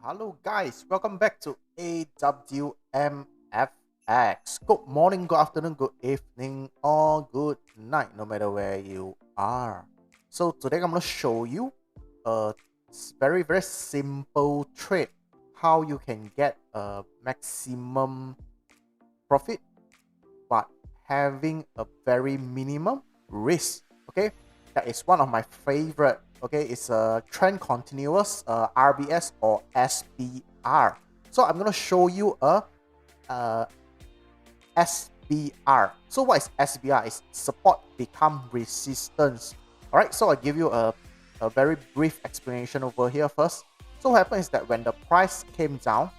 Hello guys, welcome back to AWMFX. Good morning, good afternoon, good evening, or good night, no matter where you are. So today I'm going to show you a very simple trade, how you can get a maximum profit but having a very minimum risk. Okay, that is one of my favorite. Okay, it's a trend continuous RBS or SBR. So I'm gonna show you a SBR. So what is SBR? Is support become resistance. All right, so I'll give you a very brief explanation over here first. So what happens is that when the price came down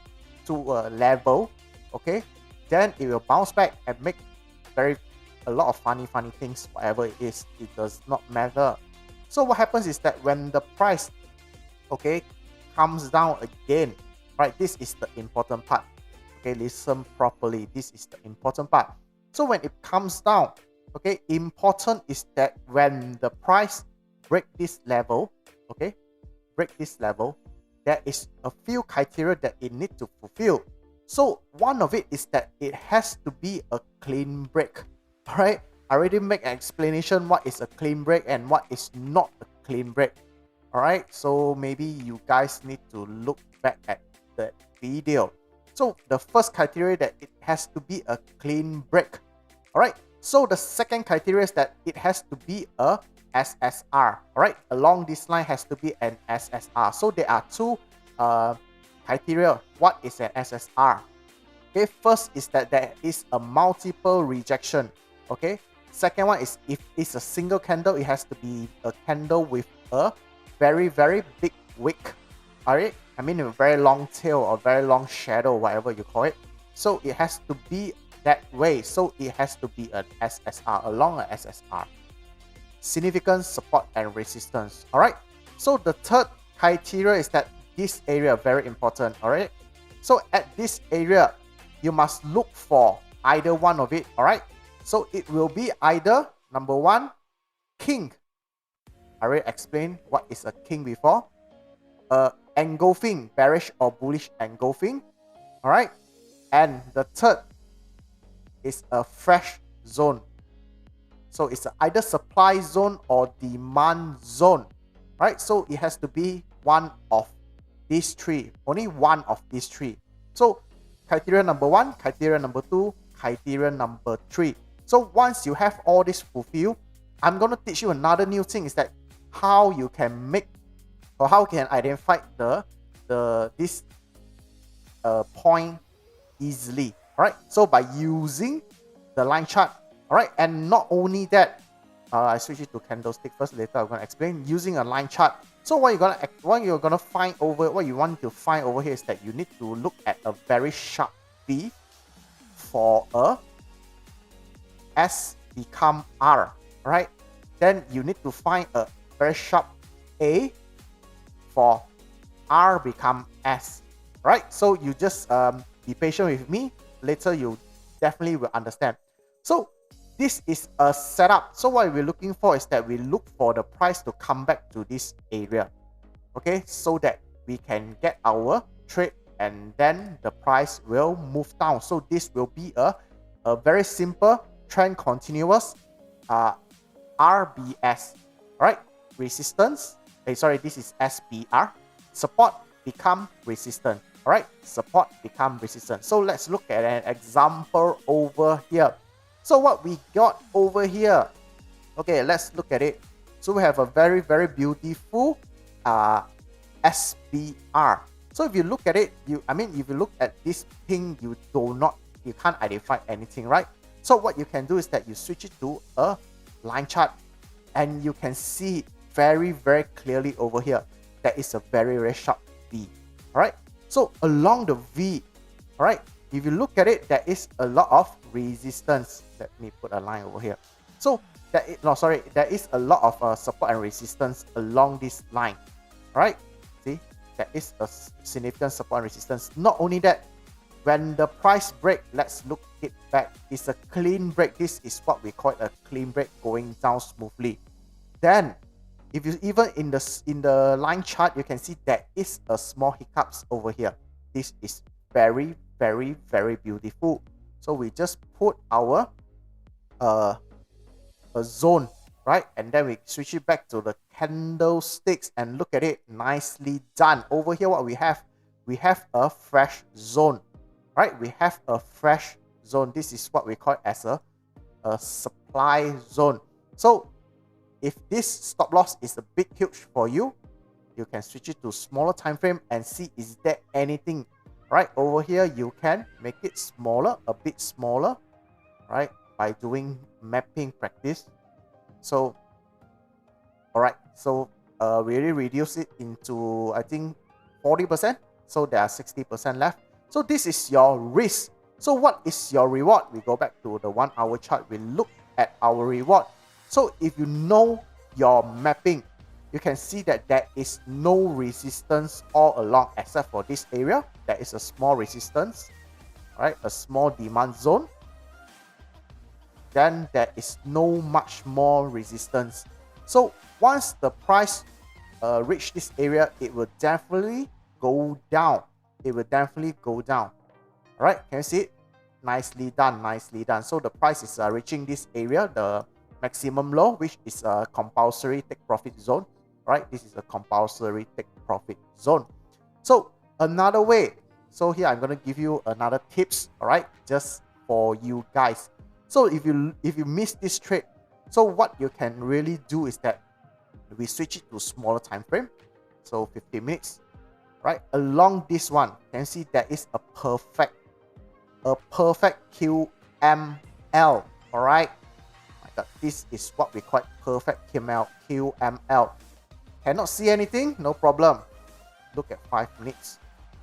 to a level, okay, then it will bounce back and make a lot of funny things. Whatever it is, it does not matter. So what happens is that when the price, okay, comes down again, right, this is the important part. Okay, listen properly, this is the important part. So when it comes down, okay, important is that when the price break this level, okay, there is a few criteria that it needs to fulfill. So one of it is that it has to be a clean break. All right, I already make an explanation what is a clean break and what is not a clean break. All right, so maybe you guys need to look back at the video. So the first criteria that it has to be a clean break. All right, so the second criteria is that it has to be a SSR. All right, along this line has to be an SSR. So there are two criteria. What is an SSR? Okay, first is that there is a multiple rejection. Okay, second one is if it's a single candle, it has to be a candle with a very big wick. All right, I mean a very long tail or very long shadow, whatever you call it. So it has to be that way. So it has to be an SSR, along an SSR. Significant support and resistance. All right, so the third criteria is that this area very important. All right, so at this area you must look for either one of it. All right, so it will be either number one, king. I already explained what is a king before. Engulfing, bearish or bullish engulfing. All right, and the third is a fresh zone. So it's either supply zone or demand zone. Right, so it has to be one of these three, only one of these three. So criteria number one, criteria number two, criteria number three. So once you have all this fulfilled, I'm going to teach you another new thing, is that how you can make or how you can identify this point easily. All right, so by using the line chart. All right, and not only that, I switch it to candlestick first. Later I'm going to explain using a line chart. So what you want to find over here is that you need to look at a very sharp V for a S become R. Right, then you need to find a very sharp A for R become S. Right, so you just be patient with me. Later you definitely will understand. So this is a setup. So what we're looking for is that we look for the price to come back to this area. Okay, so that we can get our trade and then the price will move down. So this will be a very simple trend continuous RBS. Right, resistance. This is SBR. Support become resistant. All right, support become resistant. So let's look at an example over here. So what we got over here, okay, let's look at it. So we have a very beautiful SBR. So if you look at it, if you look at this thing, you can't identify anything, right? So what you can do is that you switch it to a line chart and you can see very clearly over here. There is a very sharp V. All right, so along the V, all right, if you look at it, there is a lot of resistance. Let me put a line over here. So there is a lot of support and resistance along this line. All right, see, there is a significant support and resistance. Not only that, when the price break, let's look it back. It's a clean break. This is what we call a clean break, going down smoothly. Then If you even in the line chart, you can see there is a small hiccups over here. This is very, very, very beautiful. So we just put our a zone, right? And then we switch it back to the candlesticks and look at it, nicely done. Over here, what we have a fresh zone, right? We have a fresh zone. This is what we call it as a supply zone. So if this stop loss is a bit huge for you, you can switch it to smaller time frame and see is there anything. Right over here, you can make it smaller, a bit smaller, right, by doing mapping practice. So all right, so really reduce it into, I think, 40%. So there are 60% left. So this is your risk. So what is your reward? We go back to the 1 hour chart. We look at our reward. So if you know your mapping, you can see that there is no resistance all along except for this area. There is a small resistance, right? A small demand zone. Then there is no much more resistance. So once the price reach this area, it will definitely go down. It will definitely go down. All right, can you see it? Nicely done, nicely done. So the price is reaching this area, the maximum low, which is a compulsory take profit zone. Right, this is a compulsory take profit zone. So another way, so here I'm going to give you another tips, all right, just for you guys. So if you miss this trade, so what you can really do is that we switch it to smaller time frame, so 50 minutes, right? Along this one, you can see there is a perfect QML, all right? My God, this is what we call perfect QML. Cannot see anything? No problem. Look at 5 minutes.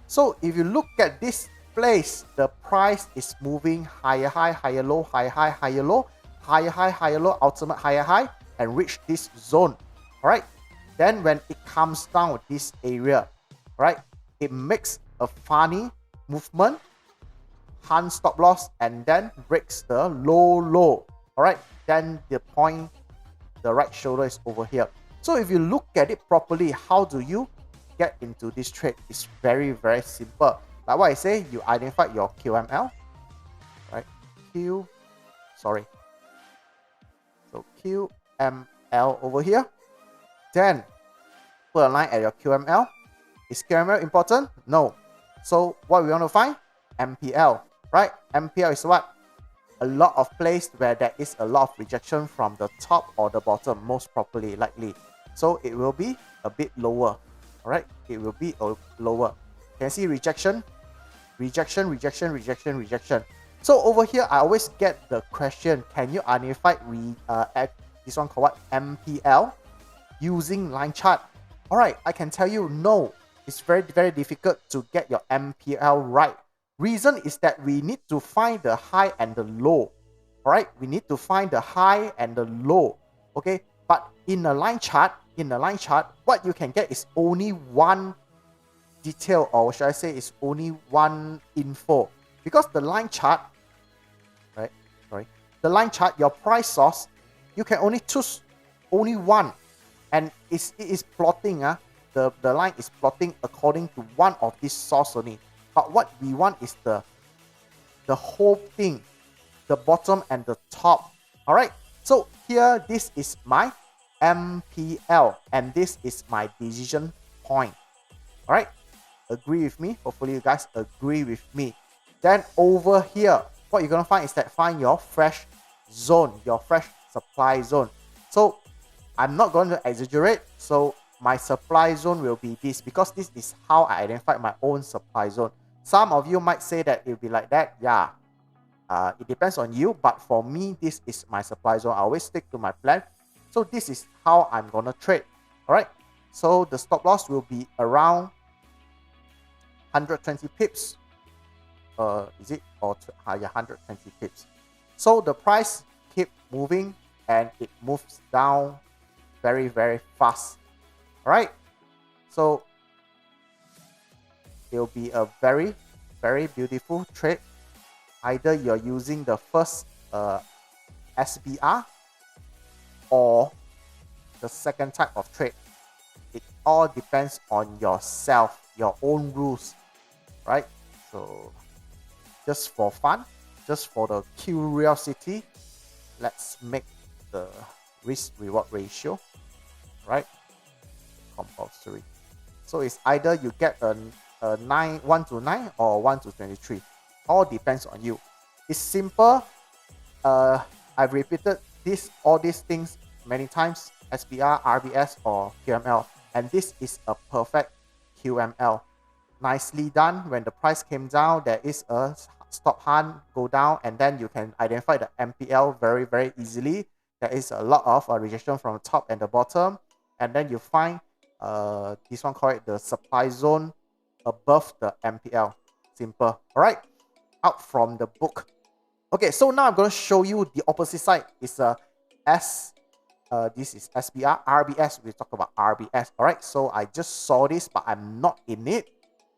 So if you look at this place, the price is moving higher high, higher low, higher high, higher low, higher high, higher low, ultimate higher high, and reach this zone. All right. Then when it comes down this area, right, it makes a funny movement, hunt stop loss, and then breaks the low. All right. Then the point, the right shoulder is over here. So if you look at it properly, how do you get into this trade? It's very, very simple. Like what I say, you identify your QML, right? So QML over here. Then put a line at your QML. Is QML important? No. So what we want to find? MPL, right? MPL is what? A lot of place where there is a lot of rejection from the top or the bottom, most probably, likely. So it will be a bit lower. All right, it will be lower. Can you see rejection? Rejection. So over here, I always get the question, can you identify this one called what? MPL using line chart? All right, I can tell you no. It's very, very difficult to get your MPL right. Reason is that we need to find the high and the low. All right, we need to find the high and the low. Okay, but in a line chart, what you can get is only one detail, or should I say is only one info, because the line chart, right? The line chart, your price source, you can only choose only one, and it is plotting. The line is plotting according to one of these source only. But what we want is the whole thing, the bottom and the top. All right. So here, this is my MPL, and this is my decision point. All right. Agree with me? Hopefully you guys agree with me. Then over here, what you're gonna find is that find your fresh zone, your fresh supply zone. So I'm not going to exaggerate. So my supply zone will be this, because this is how I identify my own supply zone. Some of you might say that it'll be like that. Yeah, it depends on you. But for me, this is my supply zone. I always stick to my plan. So this is how I'm gonna trade. All right. So the stop loss will be around 120 pips. Is it? Or yeah, 120 pips. So the price keep moving and it moves down very, very fast. All right. So it will be a very, very beautiful trade. Either you're using the first SBR or the second type of trade. It all depends on yourself, your own rules, right? So just for fun, just for the curiosity, let's make the risk reward ratio, right? Compulsory. So it's either you get a 1 to 9 or 1 to 23. All depends on you. It's simple. I've repeated all these things many times, SBR, RBS, or QML, and this is a perfect QML. Nicely done. When the price came down, there is a stop hunt, go down, and then you can identify the MPL very, very easily. There is a lot of rejection from the top and the bottom, and then you find this one called the supply zone above the MPL. Simple. All right, out from the book. Okay, so now I'm going to show you the opposite side. It's this is SBR, RBS. We talk about RBS. All right, so I just saw this, but I'm not in it.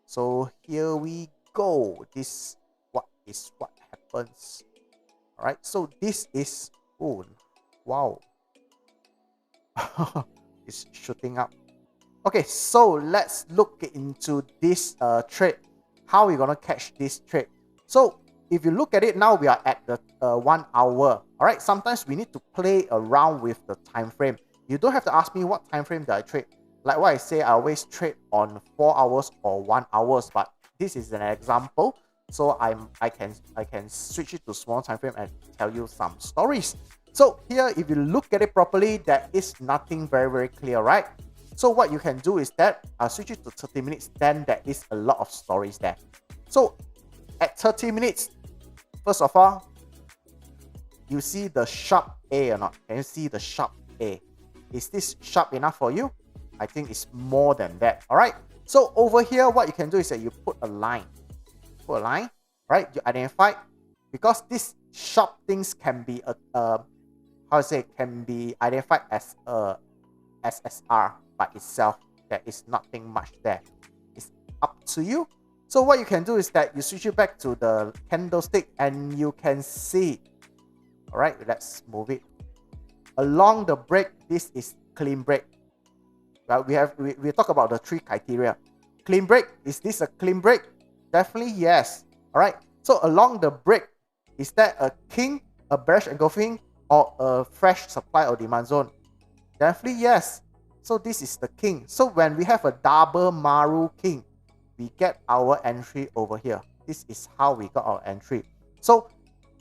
So here we go. This is what happens. All right, so this is, oh, wow. It's shooting up. Okay, so let's look into this trade. How are we gonna catch this trade? So if you look at it now, we are at the 1 hour. All right, sometimes we need to play around with the time frame. You don't have to ask me what time frame that I trade. Like what I say, I always trade on 4 hours or 1 hour, but this is an example. So I can switch it to small time frame and tell you some stories. So here, if you look at it properly, there is nothing very, very clear, right? So what you can do is that I'll switch it to 30 minutes, then there is a lot of stories there. So at 30 minutes, first of all, you see the sharp A or not? Can you see the sharp A? Is this sharp enough for you? I think it's more than that. All right. So over here, what you can do is that you put a line. Put a line, right? You identify, because these sharp things can be can be identified as a SSR by itself. There is nothing much there. It's up to you. So what you can do is that you switch it back to the candlestick and you can see. All right, let's move it along the break. This is clean break. Well, we talk about the 3 criteria. Clean break, is this a clean break? Definitely yes. All right, so along the break, is that a king, a bearish engulfing, or a fresh supply or demand zone? Definitely yes. So this is the king. So when we have a double Maru king, we get our entry over here. This is how we got our entry. So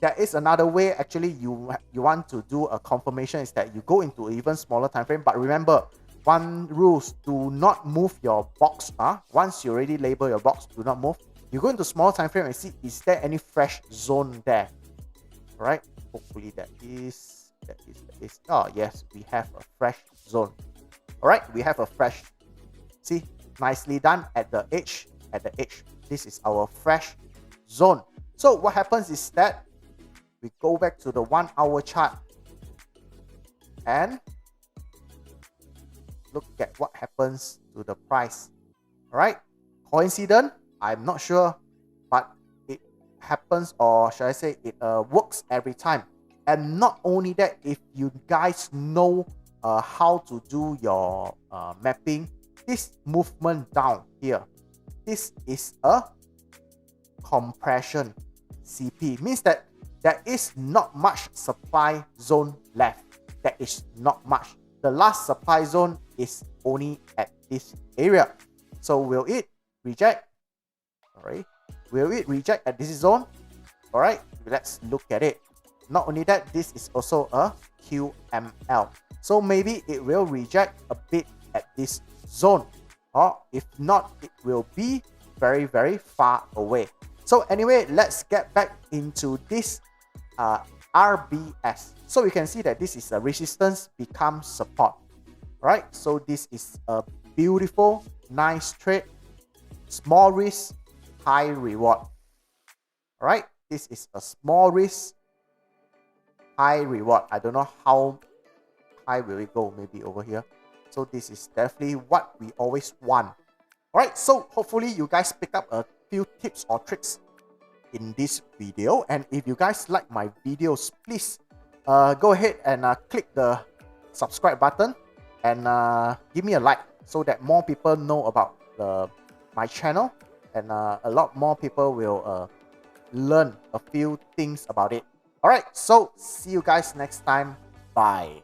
there is another way. Actually, you want to do a confirmation, is that you go into even smaller time frame. But remember, one rules: do not move your box. Once you already label your box, do not move. You go into smaller time frame and see, is there any fresh zone there? All right. Hopefully that is. Oh yes, we have a fresh zone. All right, we have a fresh. See, nicely done at the edge. At the edge, this is our fresh zone. So what happens is that we go back to the 1 hour chart and look at what happens to the price. All right, coincident? I'm not sure, but it happens, or should I say, it works every time. And not only that, if you guys know how to do your mapping, this movement down here, this is a compression CP. Means that there is not much supply zone left. There is not much. The last supply zone is only at this area. So will it reject? All right. Will it reject at this zone? All right. Let's look at it. Not only that, this is also a QML. So maybe it will reject a bit at this zone. Or if not, it will be very, very far away. So anyway, let's get back into this RBS. So we can see that this is a resistance becomes support. Right? So this is a beautiful, nice trade. Small risk, high reward. All right? This is a small risk, high reward. I don't know how high will it go, maybe over here. So this is definitely what we always want. All right, so hopefully you guys pick up a few tips or tricks in this video. And if you guys like my videos, please go ahead and click the subscribe button. and give me a like so that more people know about my channel, and a lot more people will learn a few things about it. All right, so see you guys next time. Bye.